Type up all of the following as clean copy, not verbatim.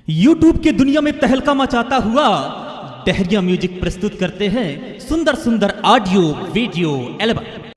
YouTube की दुनिया में तहलका मचाता हुआ डहरिया म्यूजिक प्रस्तुत करते हैं सुंदर सुंदर ऑडियो वीडियो एल्बम।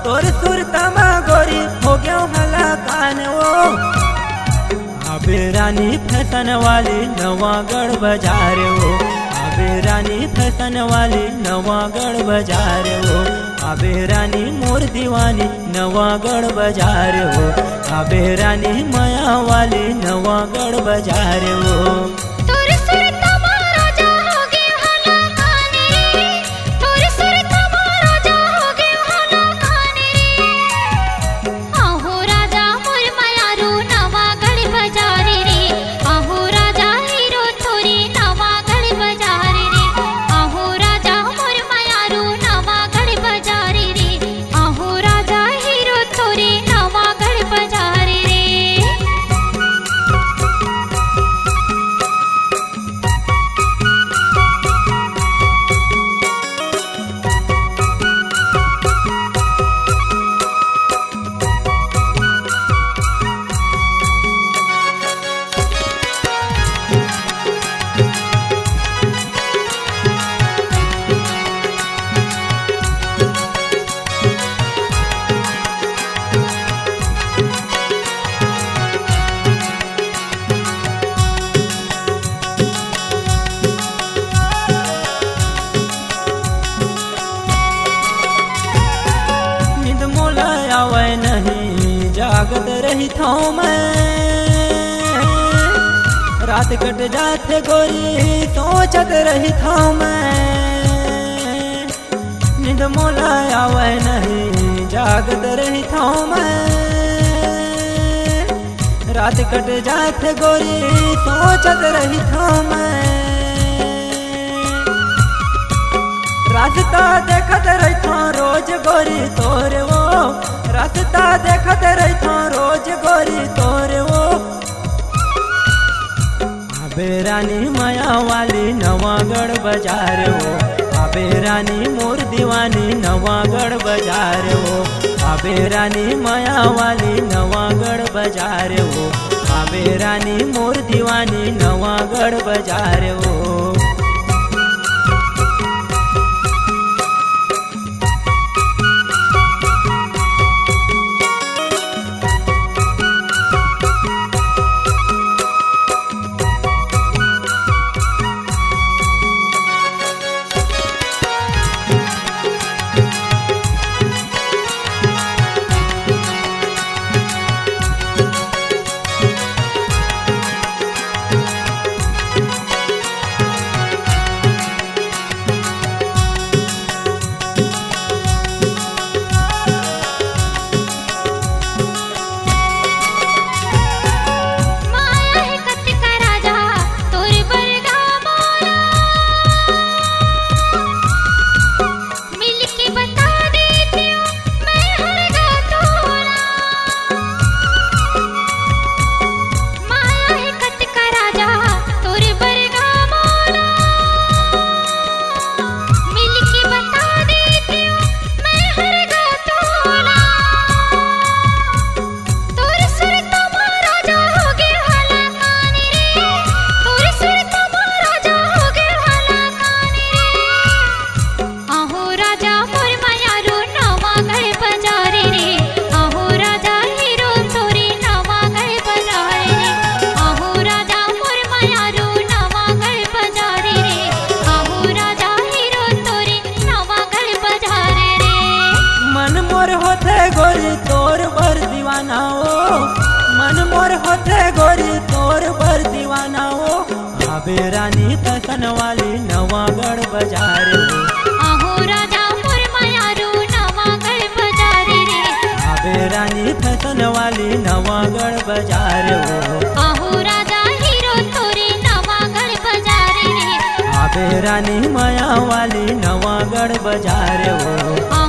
तोर सुरतमा गोरी हो गया हला कान वो अबे रानी फैशन वाली नवागढ़ बाजार वो अबे रानी फैशन वाली नवागढ़ बाजार वो अबे रानी मोर दीवानी नवागढ़ बाजार वो अबे रानी माया वाली नवागढ़ बाजार वो। नहीं जागत रही था मैं रात कट जाते गोरी सोचत रही था मैं नींद मोला आवे नहीं जागत रही था मैं रात कट जाते गोरी सोचत रही था मैं रास्ता देखत रही था रोज गोरी तोरे वो रास्ता देखत रही था रोज गोरी तोरे वो अबे रानी माया वाली नवागढ़ बाजार वो अबे रानी मोर दीवानी नवागढ़ बाजार वो अबे रानी माया वाली नवागढ़ बाजार वो अबे रानी मोर दीवानी नवागढ़ बाजार वो। गोरी तोर बर दीवाना ओ मन मोर होते गोरी तोर बर दीवाना ओ अबे रानी फैशन वाली नवागढ़ बाजार आहो राजा मोर मायारू नवागढ़ बाजार रे अबे रानी फैशन वाली नवागढ़ बाजार आहो राजा हीरो तोरे नवा रानी माया वाली नवागढ़ बाजार वो।